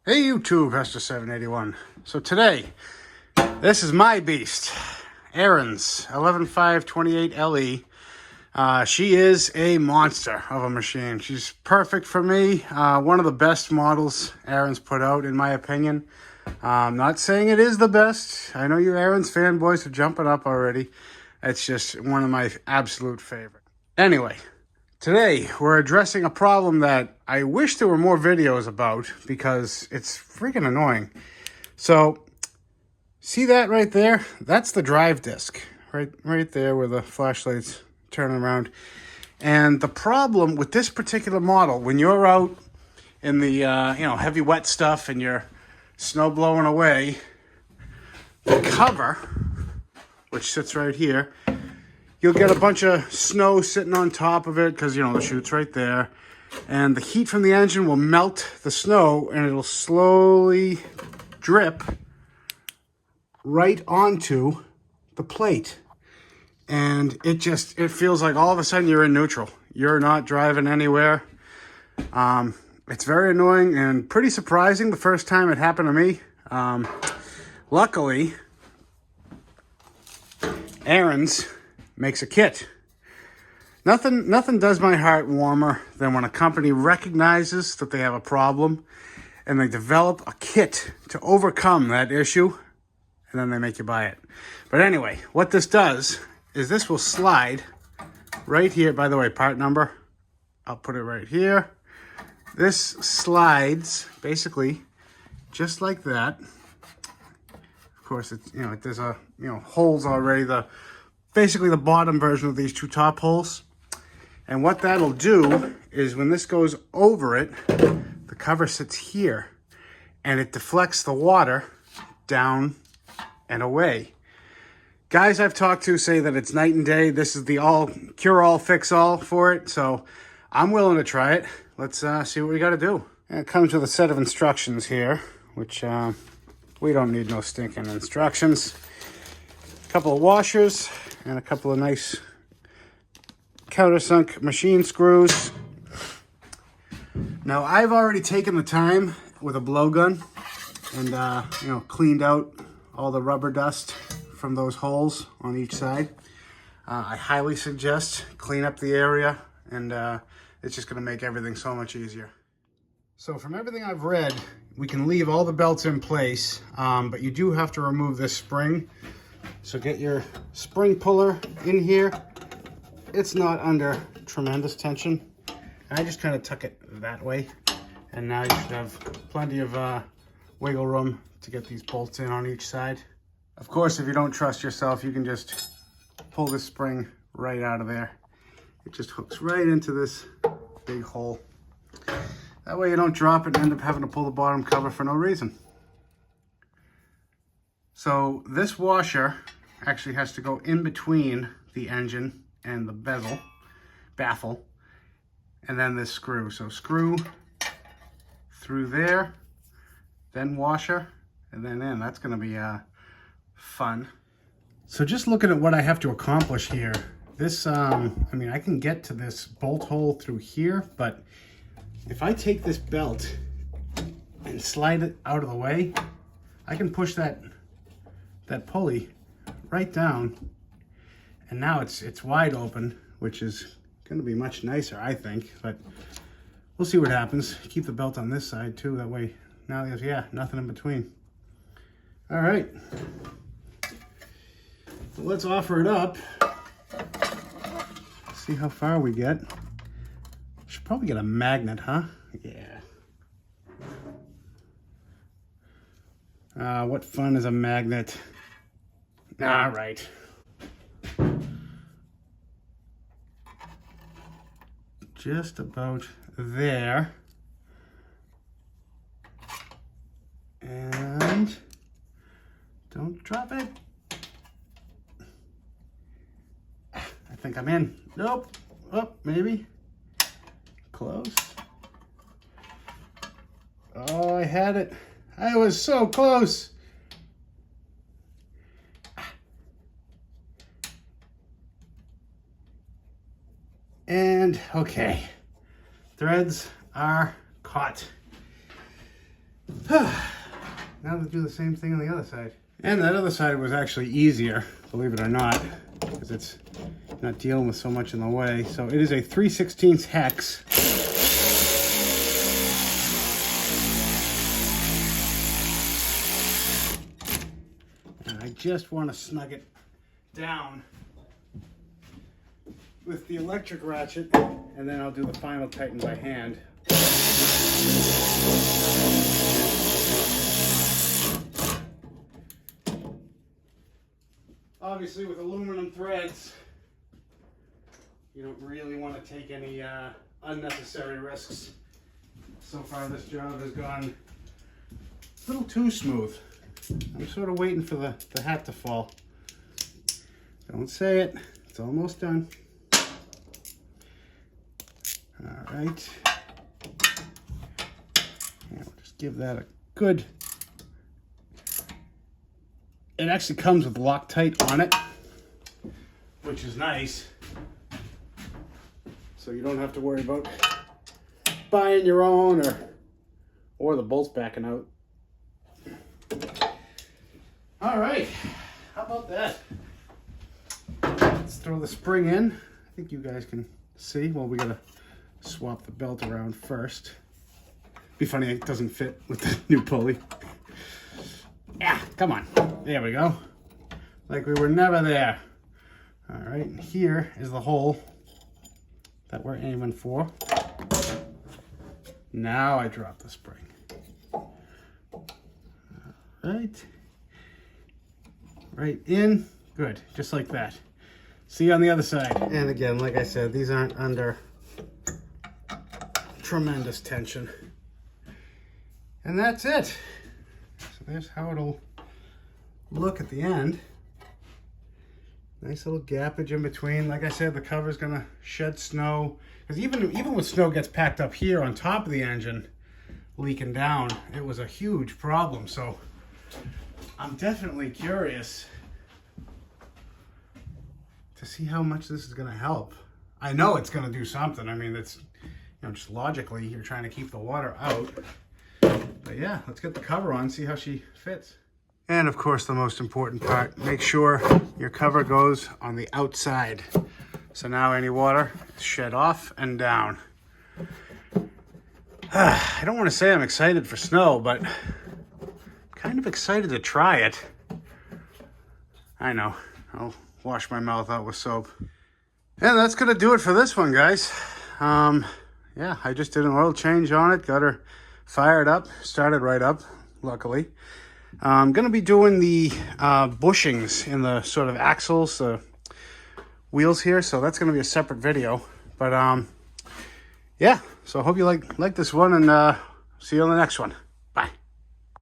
Hey YouTube, Hester781. So today, this is my beast, Ariens 11528LE. She is a monster of a machine. She's perfect for me. One of the best models Ariens put out, in my opinion. I'm not saying it is the best. I know you Ariens fanboys are jumping up already. It's just one of my absolute favorite. Anyway, today, we're addressing a problem that I wish there were more videos about because it's freaking annoying. So, see that right there? That's the drive disc. Right there where the flashlight's turning around. And the problem with this particular model, when you're out in the heavy wet stuff and you're snow blowing away, the cover, which sits right here, you'll get a bunch of snow sitting on top of it because, the chute's right there. And the heat from the engine will melt the snow and it'll slowly drip right onto the plate. And it feels like all of a sudden you're in neutral. You're not driving anywhere. It's very annoying and pretty surprising the first time it happened to me. Luckily, Ariens makes a kit. Nothing does my heart warmer than when a company recognizes that they have a problem and they develop a kit to overcome that issue, and then they make you buy it. But anyway, what this does is this will slide right here. By the way, part number, I'll put it right here. This slides basically just like that. Of course, it's, there's holes already. Basically the bottom version of these two top holes. And what that'll do is when this goes over it, the cover sits here and it deflects the water down and away. Guys I've talked to say that it's night and day. This is the cure-all, fix-all for it. So I'm willing to try it. Let's see what we got to do. And it comes with a set of instructions here, which we don't need no stinking instructions. A couple of washers and a couple of nice countersunk machine screws. Now I've already taken the time with a blowgun and cleaned out all the rubber dust from those holes on each side. I highly suggest clean up the area, and it's just going to make everything so much easier. So from everything I've read, we can leave all the belts in place, but you do have to remove this spring. So get your spring puller in here. It's not under tremendous tension. And I just kind of tuck it that way. And now you should have plenty of wiggle room to get these bolts in on each side. Of course, if you don't trust yourself, you can just pull this spring right out of there. It just hooks right into this big hole. That way you don't drop it and end up having to pull the bottom cover for no reason. So this washer actually has to go in between the engine and the baffle, and then this screw. So screw through there, then washer, and then in. That's going to be fun. So just looking at what I have to accomplish here, this, I can get to this bolt hole through here, but if I take this belt and slide it out of the way, I can push that pulley right down, and now it's wide open, which is going to be much nicer, I think, but we'll see what happens. Keep the belt on this side too, that way now there's, nothing in between. All right, so let's offer it up, see how far we get. Should probably get a magnet, huh? Yeah. What fun is a magnet? All right. Just about there. And don't drop it. I think I'm in. Nope. Oh, maybe. Close. Oh, I had it. I was so close. And okay, threads are caught. have to do the same thing on the other side. And that other side was actually easier, believe it or not, because it's not dealing with so much in the way. So it is a 3/16 hex. And I just want to snug it down with the electric ratchet, and then I'll do the final tighten by hand. Obviously with aluminum threads, you don't really want to take any unnecessary risks. So far this job has gone a little too smooth. I'm sort of waiting for the hat to fall. Don't say it, it's almost done. All right. Yeah, we'll just give that a good... It actually comes with Loctite on it, which is nice. So you don't have to worry about buying your own or the bolts backing out. All right, how about that? Let's throw the spring in. I think you guys can see. Well, we gotta swap the belt around first. Be funny, it doesn't fit with the new pulley. Yeah, come on. There we go. Like we were never there. All right, here is the hole that we're aiming for. Now I drop the spring. All right. Right in. Good, just like that. See you on the other side. And again, like I said, these aren't under tremendous tension. And that's it. So there's how it'll look at the end. Nice little gappage in between. Like I said, the cover's gonna shed snow. Because even when snow gets packed up here on top of the engine, leaking down, it was a huge problem. So I'm definitely curious to see how much this is gonna help. I know it's gonna do something. I mean, it's, you know, just logically, you're trying to keep the water out. But yeah, let's get the cover on, see how she fits. And of course, the most important part, make sure your cover goes on the outside. So now any water is shed off and down. I don't want to say I'm excited for snow, but I'm kind of excited to try it. I know, I'll wash my mouth out with soap. And that's gonna do it for this one, guys. Yeah, I just did an oil change on it, got her fired up, started right up, luckily. I'm going to be doing the bushings in the sort of axles, wheels here, so that's going to be a separate video. But yeah, so I hope you like this one, and see you on the next one.